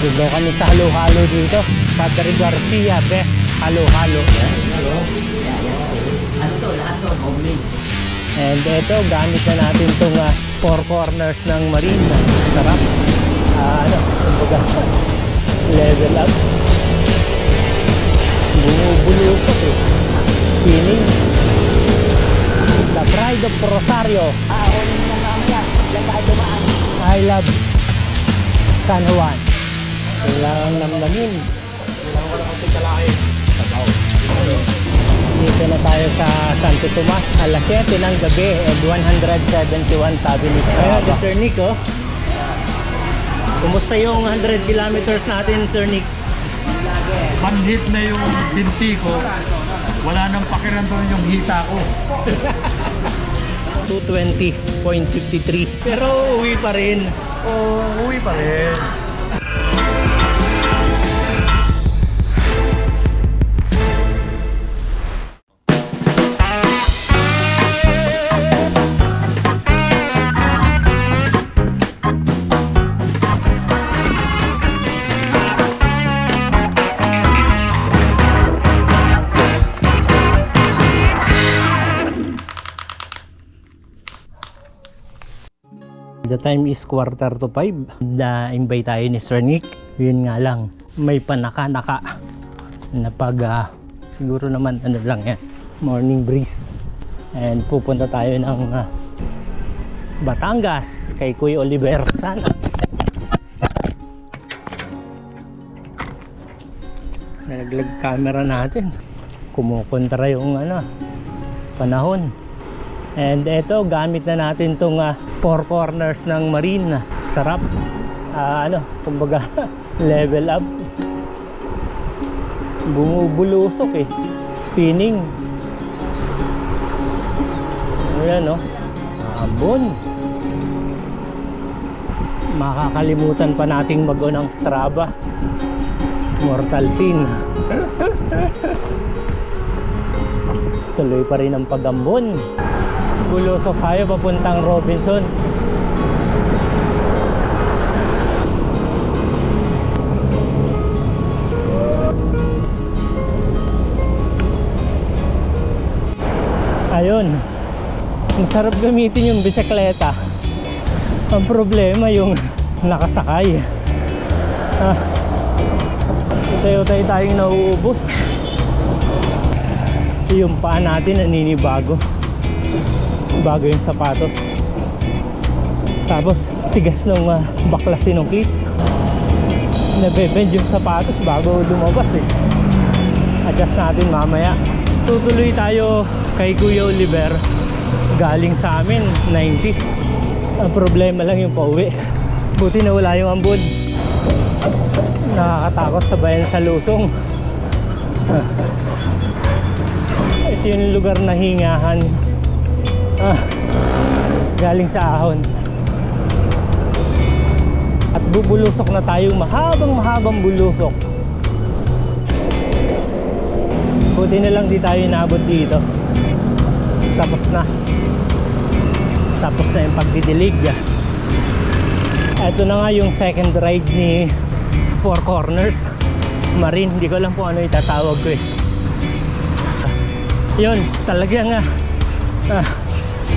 Dito kami sa halo-halo dito. Padre Garcia, best halo-halo. Ano to? Lahat to, homemade. And ito, gamit na natin itong four corners ng marine. Sarap. Kumbaga, level up. Bumubulupot eh. Feeling. The Pride of Rosario. Unin mo mamaya. Diyan tayo dumaan. I love San Juan. Kailangan namnamin. Kailangan ko lang ang tikalaki. Sabaw. Dito na tayo sa Santo Tomas, alas 7 ng gabi and 171 tabi ni Ayun, Sir Nick, oh. Kumusta yung 100 kilometers natin, Sir Nick? Panhit na yung binti ko. Wala nang pakiramdam yung hita ko. 220.53. Pero uwi pa rin. Uwi pa rin. The time is 4:45. Na-invite tayo ni Sir Nick. Yun nga lang, may panaka-naka na pag siguro naman ano lang yan, morning breeze. And pupunta tayo ng Batangas kay Kuya Oliver sana. Nalaglag camera natin. Kumukontra yung panahon. And eto, gamit na natin tong four corners ng marine. Sarap. Kumbaga, level up. Bumubulusok eh. Spinning. Ayan, no? Ambon. Makakalimutan pa nating mag-o ng Strava. Mortal Sin. Tuloy pa rin ang pag-ambon. Bulusok tayo papuntang Robinson. Ayun, masarap gamitin yung bisikleta. Ang problema yung nakasakay. Utay-utay tayong nauubos. Yung paa natin naninibago. Bago yung sapatos. Tapos tigas ng baklasin ng cleats. Nabebend yung sapatos bago lumabas eh. Adjust natin mamaya. Tutuloy tayo kay Kuya Oliver. Galing sa amin 90. Ang problema lang yung pauwi. Buti na wala yung ambon. Nakakatakot sa bayan sa Lusong. Ito yung lugar na hingahan. Galing sa ahon. At bubulusok na tayo, mahabang bulusok. Buti na lang di tayo inabot dito. Tapos na yung pagdidilig. Ito na nga yung second ride ni Four Corners Marine. Hindi ko alam kung ano itatawag ko eh. Yun, talaga nga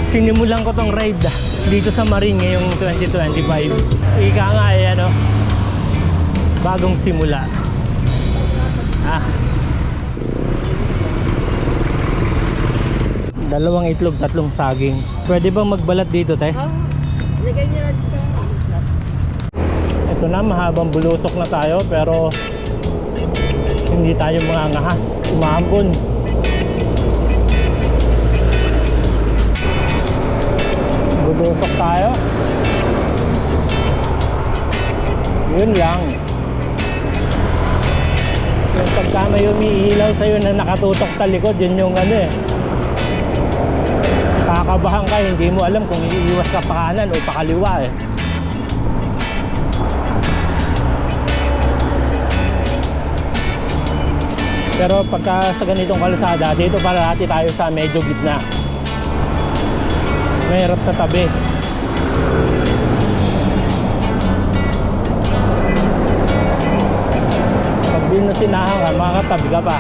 sinimulan ko tong ride dito sa Marine ngayong 2025. Ika nga eh, bagong simula. Dalawang itlog, tatlong saging. Pwede bang magbalat dito, te? Lagay niyo natin sa itlog. Ito na, mahabang bulusok na tayo pero hindi tayo mangangaha. Umambon. Bulusok tayo. Yun lang. Yung pagka may umiilaw sa'yo na nakatutok sa likod, yun yung kakabahan ka, hindi mo alam kung iiwas ka pa kanan o pa kaliwa eh. Pero pagka sa ganitong kalsada, dito parati tayo sa medyo gitna. Mahirap sa tabi. unahan ka, makakatabi ka pa.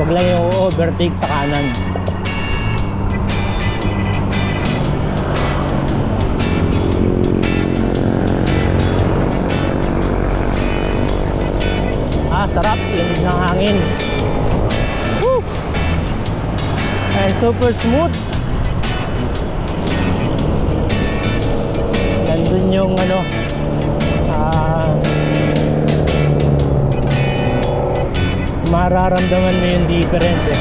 Huwag lang yung overtake sa kanan. Sarap, lamig ng hangin. Woo! And super smooth. Nandun yung ano, mararamdaman mo yung difference eh.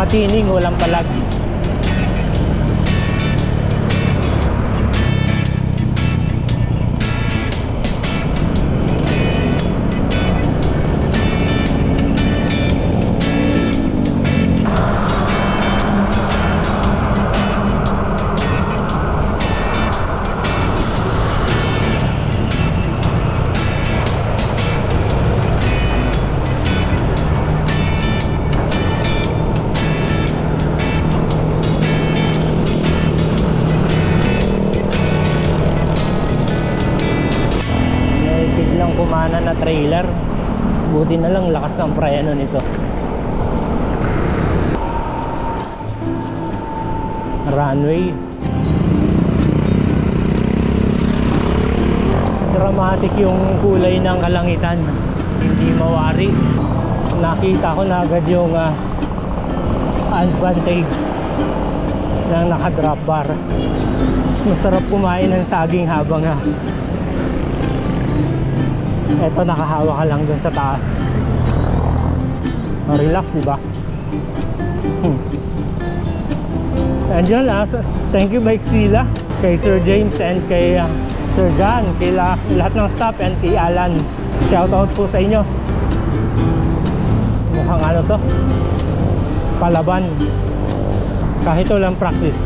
Matining, walang palag. Kumana na trailer, buti na lang lakas ng preno nito. Runway, dramatic yung kulay ng kalangitan, hindi mawari. Nakita ko na agad yung advantage ng naka-drop bar. Masarap kumain ng saging habang eto nakahawa ka lang dun sa taas. Relax, diba? Andiyan lang. Thank you Bike Sila, kay Sir James and kay Sir John, kay lahat ng staff, and kay Alan. Shoutout po sa inyo. Mukhang ano to, palaban. Kahit walang practice,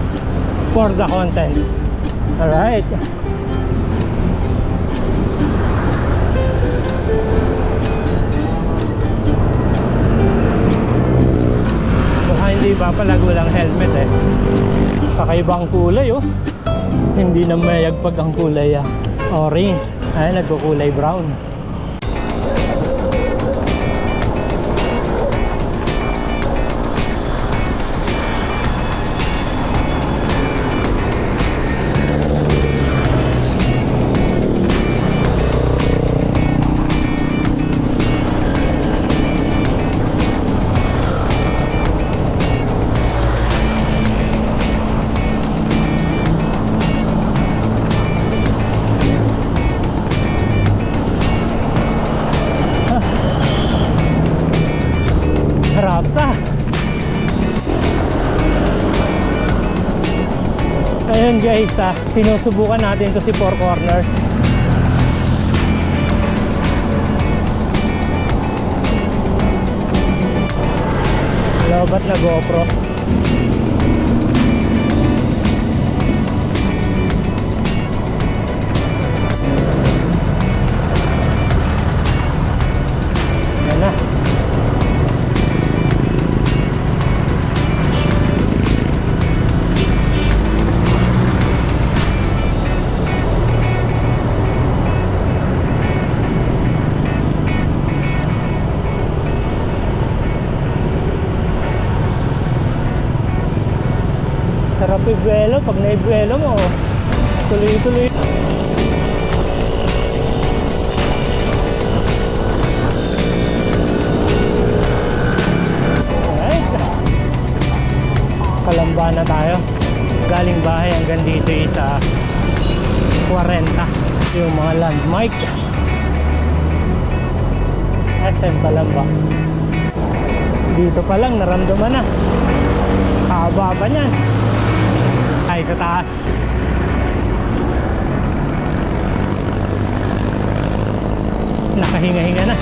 for the content. Alright. Hindi pa palag walang helmet eh. Kakaibang kulay oh. Hindi na mayagpag ang kulay orange. Ay, nagkukulay brown. Ayun guys, sinusubukan natin to si Four Corners. Lobat na GoPro. Yan na. Sarap i-buelo, pag na-i-buelo mo tuloy-tuloy. Alright, Kalamba na tayo. Galing bahay hanggang dito is 40 yung mga landmark. SM Kalamba. Dito pa lang naramdaman na haba pa niyan. Ay, sa taas. Nakahinga-hinga na.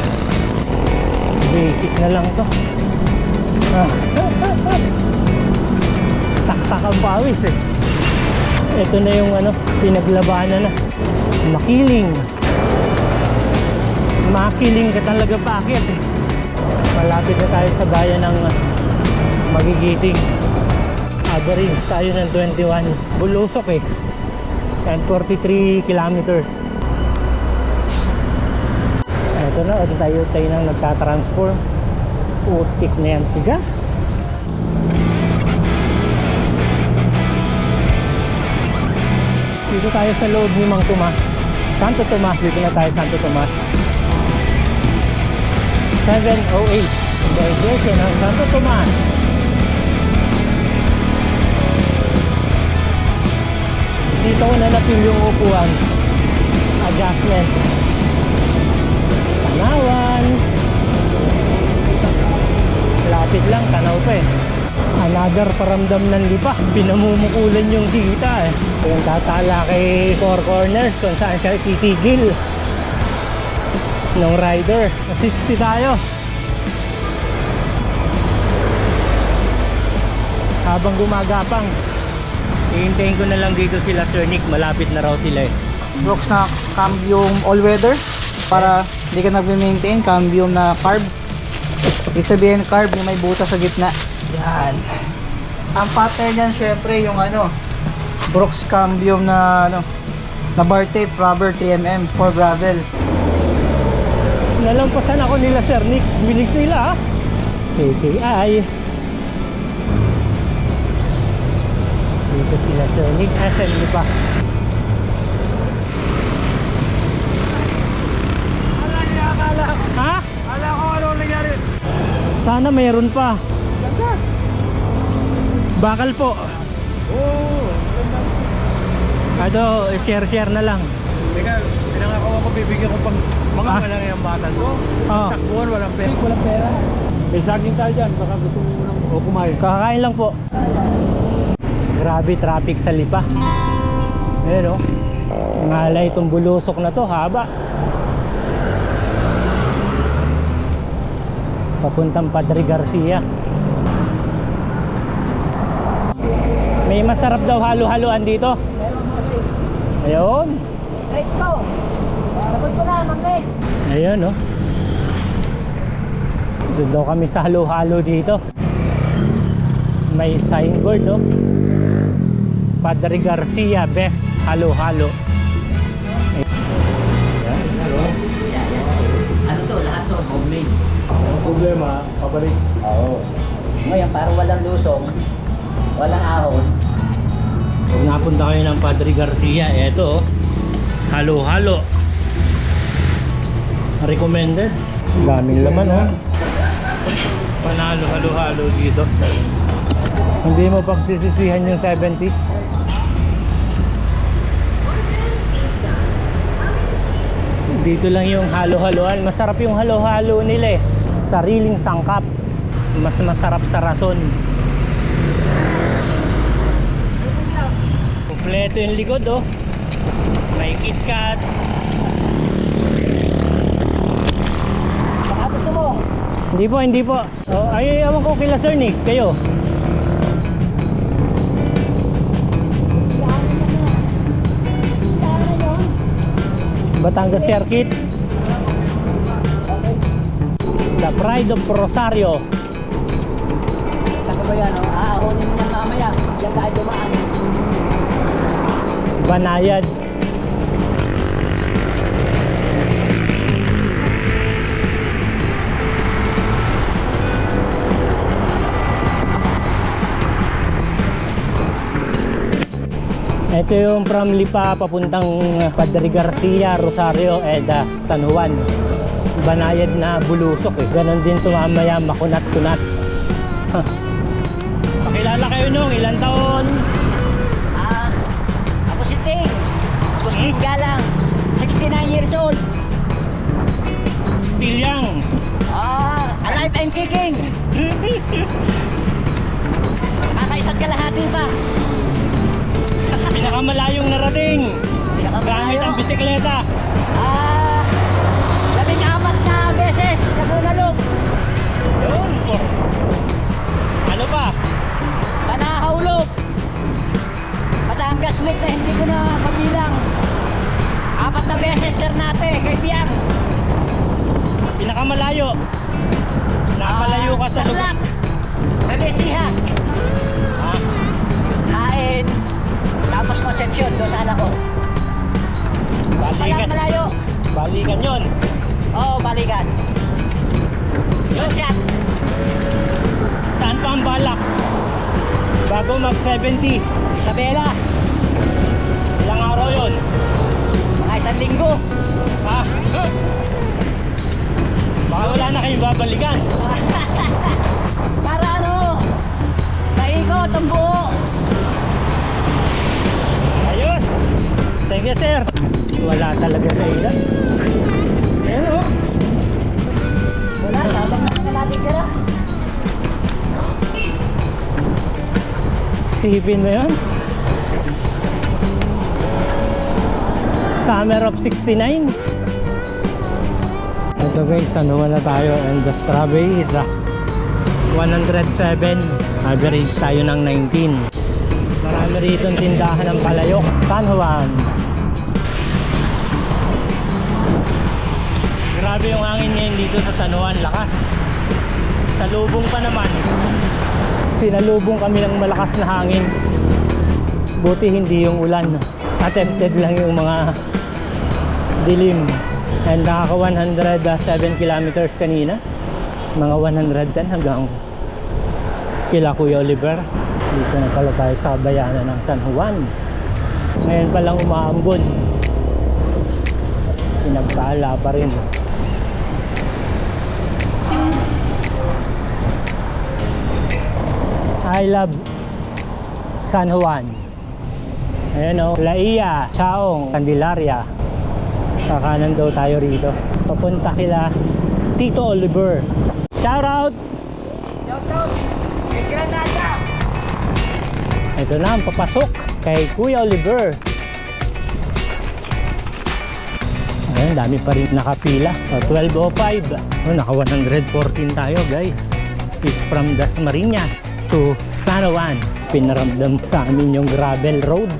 Basic na lang to. Tak-tak ang pawis eh. Ito na yung pinaglabanan na. Makiling. Makiling ka talaga bakit eh. Malapit na tayo sa bayan ng Magigiting. Average tayo ng 21. Bulusok eh. And 43 kilometers. Ito na, tayo nang nagtatransform. Putik na yan, tigas. Dito tayo sa loob ni Mang Tomas. Santo Tomas, dito na tayo Santo Tomas. 708. Sa iglesia ng Santo Tomas. Dito ko na napil yung upuan. Adjustment. Tanawan. Lapit lang, tanaw pa eh. Another paramdam ng lipa. Pinamumukulan yung kita eh. Yung tatala kay Four Corners kung saan siya titigil ng rider. 60 tayo. Habang gumagapang, hihintayin ko na lang dito sila Sir Nick. Malapit na raw sila eh. Brooks na cambium all-weather para hindi ka nag-maintain. Cambium na carb. Ibig sabihin carb yung may butas sa gitna. Yan. Ang pattern yan syempre yung Brooks cambium na na bar tape rubber 3mm for gravel. Nalampasan ako nila Sir Nick. Bilis nila ha. KKI. Dito sila Sir Nick. Assembly pa. Ha? Ala ko ano nangyari. Sana mayroon pa. Bakal po. Oo. Ado, share na lang. Teka, pinangako ako bibigyan ko pang mga lang yung bata ko. Oo. Takbuhan, walang pera. Walang pera. Eh, saging tayo dyan. Baka gusto mo lang kumain. Kakakain lang po. Grabe traffic sa Lipa. Ayan o. Ngalay itong bulusok na to, haba. Papuntang Padre Garcia. May masarap daw halo-haloan dito. Ayun. Right to. Sabot ko na, Mangkit. Ayun o. Doon daw kami sa halo-halo dito. May signboard o. Padre Garcia Best Halo-Halo. Ano to? Lahat to, homemade. Ang problema, pabalik. Oo. Ngayon, parang walang lusong, walang ahon. Pag napunta kayo ng Padre Garcia, eto halo-halo. Recommended. Daming laman oh. Panalo halo-halo dito. Hindi mo pagsisisihan yung 70. Dito lang yung halo-haloan. Masarap yung halo-halo nila eh. Sariling sangkap. Mas masarap sa rason. Kompleto yung likod oh. May KitKat. Baka gusto mo. Hindi po. Oh, ay, ewan ko kila Sir Nick. Kayo? Batangas Circuit. The Pride of Rosario. Saka ba yan, aahonin mo yan mamaya. Diyan tayo dumaan. Banayad. Ito yung from Lipa papuntang Padre Garcia, Rosario, Eda, San Juan. Banayad na bulusok eh. Ganon din tumamaya, makunat-kunat. Pakilala kayo nung ilang taon? Ako si Ting. Agustin Galang. 69 years old. Still young. Alive and kicking. Nakakaisat kalahati pa. Pinakamalayong narating. Gamit ang bisikleta. 14 na beses nabunalog. Yun. Ano pa? Panahulog. Batangas Lake na hindi ko na mabilang. 4 na beses Ternate kay Biang. Pinakamalayo. Napalayo ka sa lugar. Tarlac. Rebesiha. Balikan yun. Oo, balikan. Yun, shot. Saan pa ang balak? Bago mag 70. Isabela, Ilang araw yun? mga 1 linggo. Ha? Baka wala na kayong babalikan. Para ano, maikot ang buo. Ayun. Thank you, sir. Wala talaga sa ilan. Ayun, oh. Wala, tabang na natin tira. Sipin mo yun? Summer of 69. Ito guys, ano wala tayo, and the strawberry is 107. Average tayo ng 19. Marami rito tindahan ng palayok. San Juan. Grabe yung hangin ngayon dito sa San Juan, lakas. Sa lubong pa naman, sinalubong kami ng malakas na hangin. Buti hindi yung ulan. Attempted lang yung mga dilim. And nakaka 107 kilometers kanina. Mga 110 hanggang kila Kuya Oliver. Dito na pala tayo sa bayanan ng San Juan. Ngayon palang umaambon. Pinagpala pa rin. I love San Juan. Ayan o, Laia, Chaong, Candelaria. Kakanan daw tayo rito. Papunta kila Tito Oliver. Shout out! Shout out! Kay Granada! Ito na ang papasok kay Kuya Oliver. Ayan, dami pa rin nakapila. 12:05. Naka 114 tayo guys. It's from Dasmariñas to San Juan. Pinaramdam sa amin yung gravel road.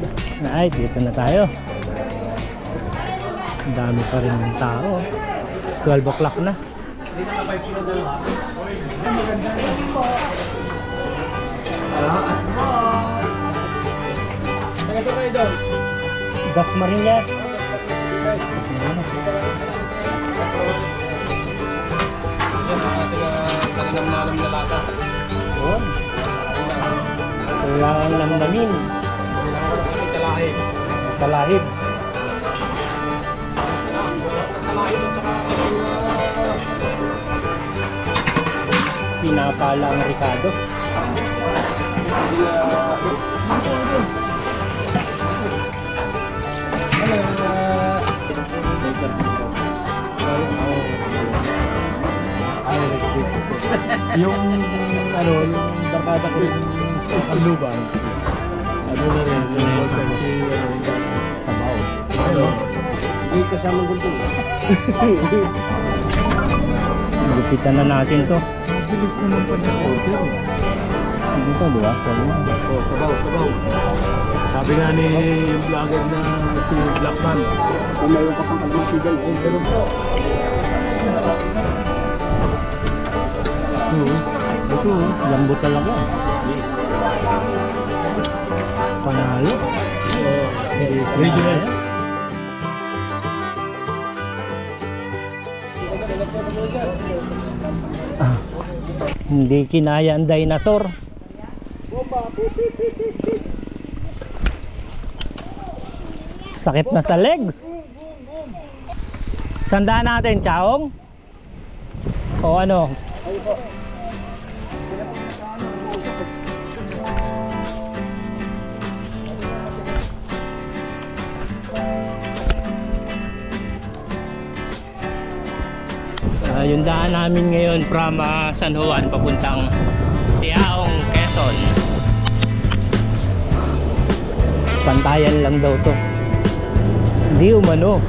Ay, dito na tayo. Ang dami pa rin ng tao. 12 o'clock na. Dasmariñas. Kailangan namnamin. Talahib. Pinapala ang Ricardo. Yung ano, yung barkada ko yung Luban. Ano na rin, yung si Sabaw. Ano? Hindi kasamang gunto. Lupitan na natin to. Mabilis naman pa na order. Dito, di ba? Oh, Sabaw. Sabi nga ni yung vlogger na si Blackman. Kung mayroon ka pang kalamansi dyan, eh, ganun po. Ito, lambo talaga. Panalo. Original. Hindi kinaya ang dinosaur. Sakit na sa legs. Sandaan natin, Chaong? O ano? Yung daan namin ngayon from San Juan papuntang Tiaong, Quezon. Pantayan lang daw to. Hindi umano.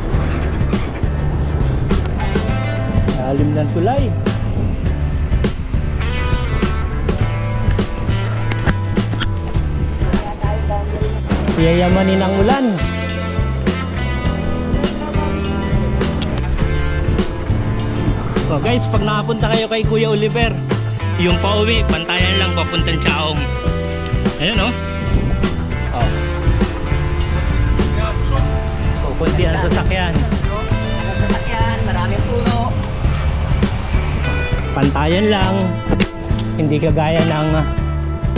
Lalim ng tulay. Yayamanin ang ulan. So guys, pag nakapunta kayo kay Kuya Oliver, yung pauwi, pantayan lang papuntang Chaong. Ayun, oh. Oh. Kunti ang sasakyan. maraming puno. Pantayan lang. Hindi kagaya ng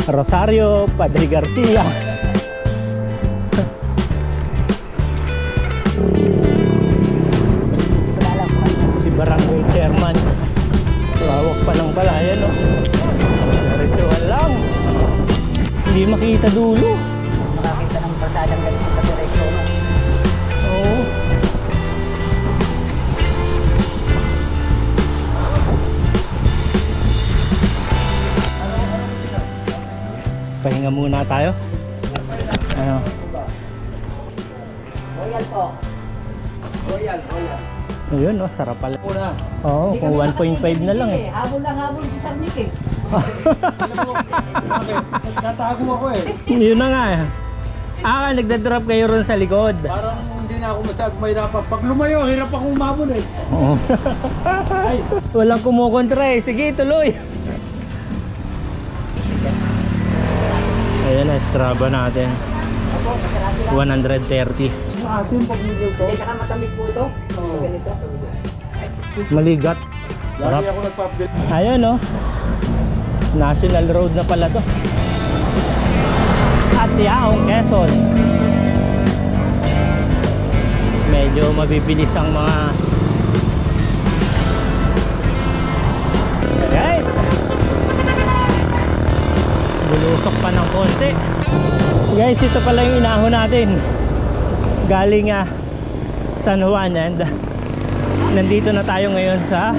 Rosario, Padre Garcia. Si Barangay Chairman. Lawak pa ng palayan, no? Diretsuhan lang. Hindi makita dulo. Makakita ng barkadang ganito sa direksyon. Oo. Pahinga muna tayo. Ano? Royal po. Royal. Ayun, no? Sarap pala. Una. Oo, kung 1.5 na lang eh. Habol lang habol si Sir Nick eh. Natago ako eh. Yun na nga eh. Nagda-drop kayo ron sa likod. Parang hindi na ako masyadong mahirapan. Pag lumayo, hirap akong umabon eh. Oo. Ay, Walang kumukontra eh. Sige, tuloy. Ayan na, Strava natin. 130. maasim pag nilog to. Hindi ka matamis po ito. Oo. Ganito. Maligat. Sarap. Lagi ako nagpa-update. Ayun, no? National road na pala to. At Yaong, Quezon. Medyo mabibilis ang mga... Okay. Bulusok pa ng konti. Guys, ito pala yung inahon natin. Galing San Juan, and nandito na tayo ngayon sa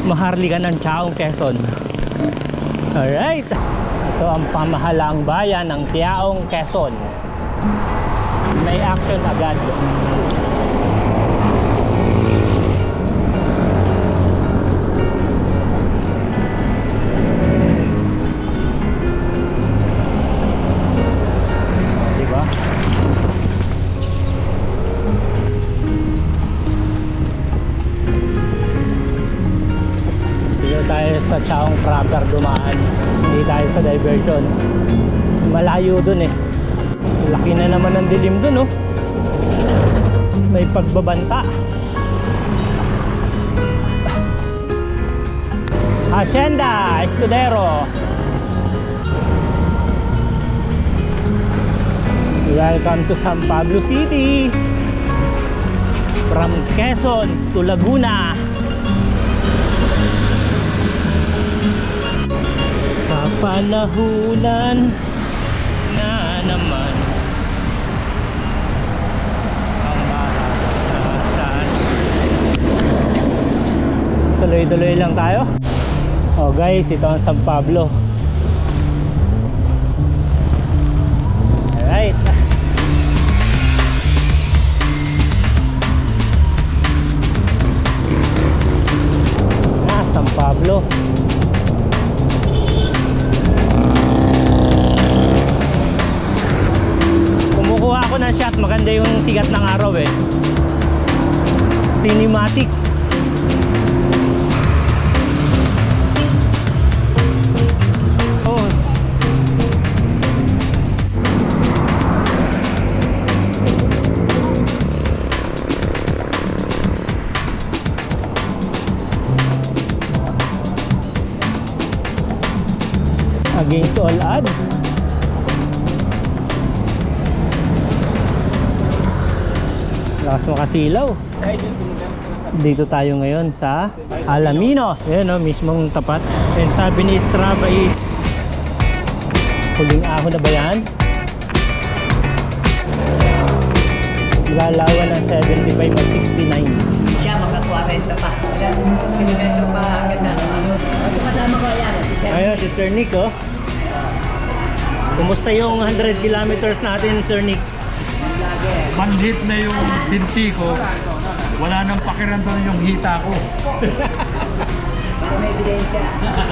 Maharlika ng Chaong, Quezon. Alright. Ito ang pamahalaang bayan ng Tiaong, Quezon. May action agad. Diba? Dito tayo sa Chaong proper dumaan. Hindi tayo sa diversion. Malayo dun eh. Laki na naman ng dilim dun, oh. May pagbabanta. Hacienda Escudero. Welcome to San Pablo City. From Quezon to Laguna. Kapanahunan na naman ang mahalasan. Tuloy-tuloy lang tayo. Oh guys, ito ang San Pablo. Alright. San Pablo. Kumukuha ako ng shot, maganda yung sigat ng araw eh. Cinematic. Oh. Against all odds. Lakas makasilaw. Dito tayo ngayon sa Alaminos. Ayan o, mismong tapat. And sabi ni Strava is huling ahon na ba yan? Lalawan ng 75 at 69. Siya, maka 40 pa. Ilan kilometro pa agad na. Ano kasama ko yan? Ayun, si Sir Nick, oh. Kumusta yung 100 kilometers natin, Sir Nick? Manhit na yung binti ko. Wala nang pakiramdam yung hita ko. Baka may ebidensya.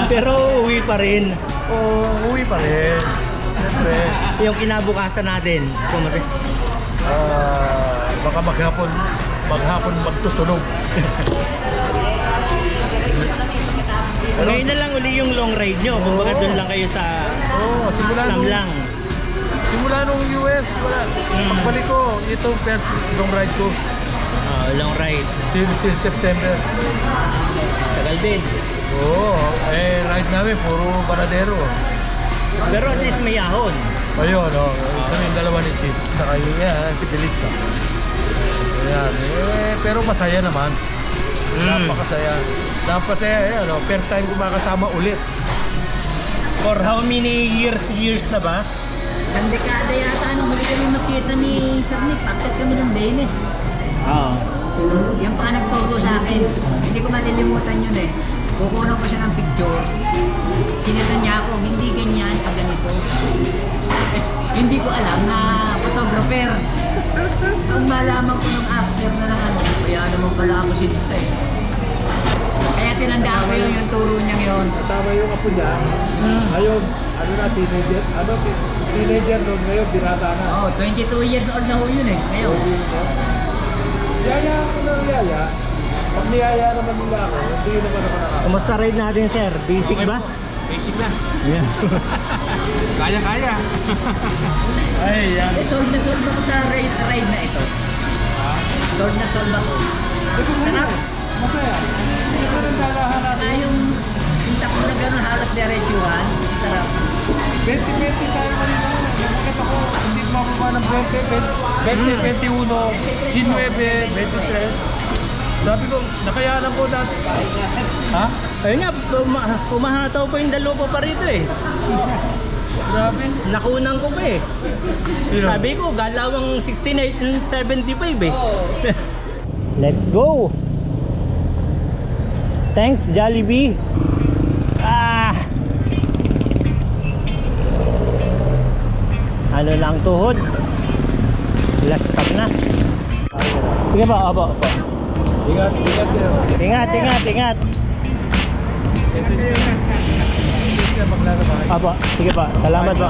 Pero uwi pa rin. Oo, uwi pa rin. Siyempre, Yung kinabukasan natin, kumusta? baka maghapon magtutunog. Ngayon na lang uli yung long ride nyo. Kumbaga doon lang kayo sa Samlang. Simula nung US, wala. Pagbalik ko, ito first long ride ko. long ride. Since September. Tagal din. Oo, ride namin, puro Baradero. Pero at least may ahon. Ayun, kami yung dalawa ni Chief. Saka si Bilista. Ayan, pero masaya naman. Napakasaya. Napasaya, first time ko makasama ulit. For how many years na ba? Isang dekada yata nung huli kami makita ni Sir Nick. Pagkat kami ng Dennis. Oo. Yan pa nagturo sa akin. Hindi ko malilimutan yun eh. Kukuha ko siya ng picture. Sinita niya ako, hindi ganyan pag ganito. Hindi ko alam na photographer. Ang malaman ko nung after na lang kaya naman pala ako sinita eh. Kaya tinandaan ko yung turo niya yun. Kasama yung apo niya. Ngayon, teenager. Teenager noon, ngayon, binata na. Oo, 22 years old na ho yun eh. Ngayon. Yaya ako ng yaya. Pag niyaya naman nila ako, hindi naman ako nakaka. Kumusta ride natin, sir? Basic ba? Basic na. Yeah. Kaya. Ay, yan. Sold na sold ako sa ride na ito. Sold na sold ako. Sarap. Masaya. Ito rin lalahan natin. Yung takbo na gano'n halos diretsuhan. Sarap. 20-20 tayo kanina. Bakit ako hindi mababa ng 20, 21, 19, 23. Sabi ko, nakayanan ko dahil. Ha? Ayun nga, pumahataw pa yung dalawa pa rito eh. Grabe. Nakunan ko pa eh. Sino? Sabi ko, galawang 69.75 eh. Let's go! Thanks, Jollibee! Ah! Ano lang tuhod? Last stop na. Sige pa, apo. Ingat kayo. Ingat. Ito yung maglalabas. Apo, sige pa. Salamat po.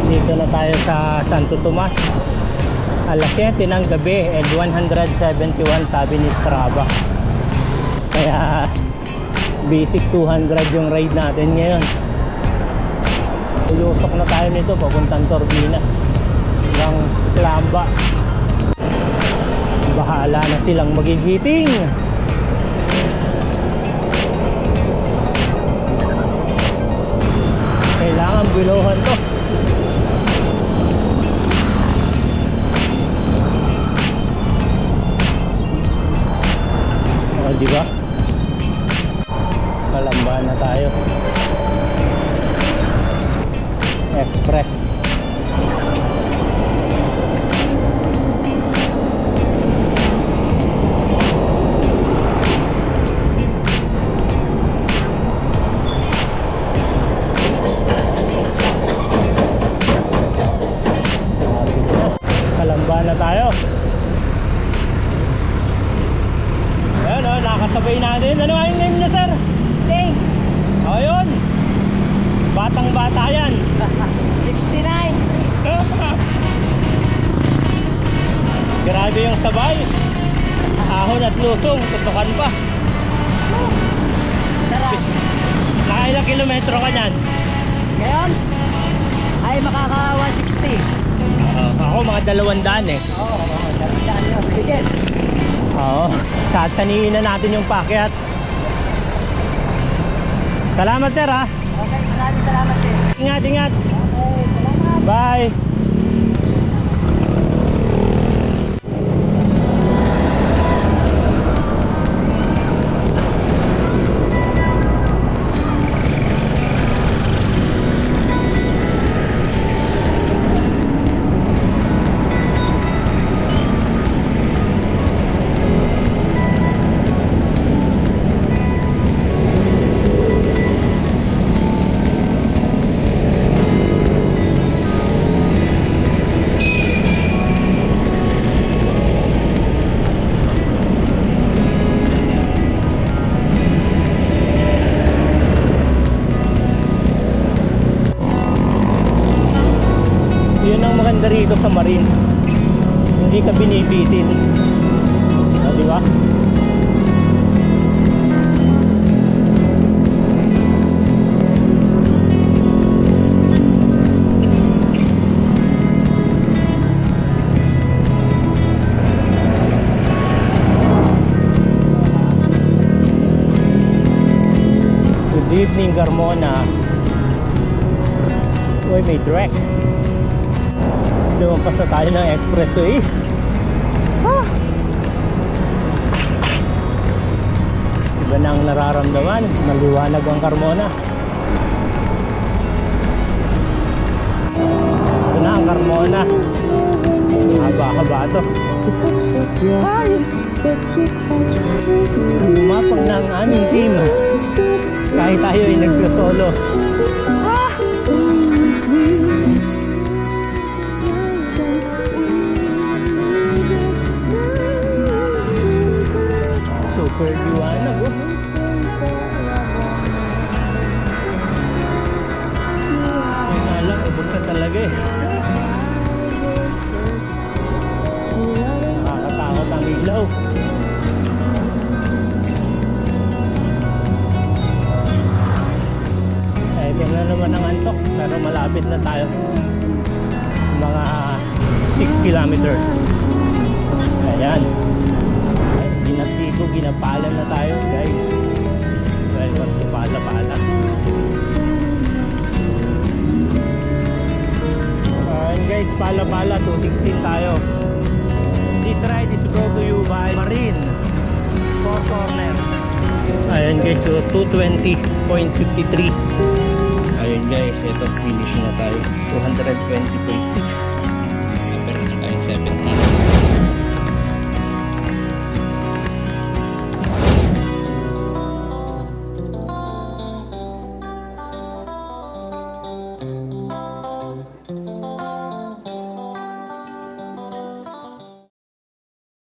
Dito na tayo sa Santo Tomas. Alas 7 ng gabi and 171 sabi ni Strava. Kaya basic 200 yung ride natin ngayon. Ulusok na tayo nito papuntang Turbina hanggang Plamba. Bahala na silang magigiting. Kailangan biluhan to. O, diba? Kalambahan na tayo. Express. Kalambahan na tayo. Ayan o, nakasabay natin. Ano ang name niya, sir? Ding. O, yun. Batang bata yan. 69. Grabe yung sabay. Ahon at lusong, tutukan pa. Sarap. Nakailang kilometro ka nyan? Ngayon, ay makaka 160. Ako mga 200 eh. Oo, dami-dami yun. Sige. Oo. Sasanihin na natin yung pakyat. Salamat, sir, ha. Okay, maraming salamat eh. Ingat. Okay, salamat. Bye. Yun ang maganda rito sa Marine, hindi ka binibitin. Di ba? Evening Carmona. Uy, may direct. Lumampas na tayo ng expressway. Iba na ang nararamdaman. Maliwanag ang Carmona. Ito na ang Carmona. Haba-haba ito. Umapag na ang aming team. Kahit tayo ay nagsosolo. Super liwanag, oh. Ay nga lang, ubos na talaga eh. Nakakatakot ang ilaw. Ito na naman ang antok, pero malapit na tayo. Mga 6 kilometers. Ayan. Ginatigo, ginapalan na tayo, guys. Welcome to Pala-Pala. Ayan guys, Pala-Pala, 216 tayo. This ride is brought to you by Marine Four Corners. Ayan guys, so 220.53. Ayun guys, ito finish na tayo. 220.6. Kapag na tayo 17.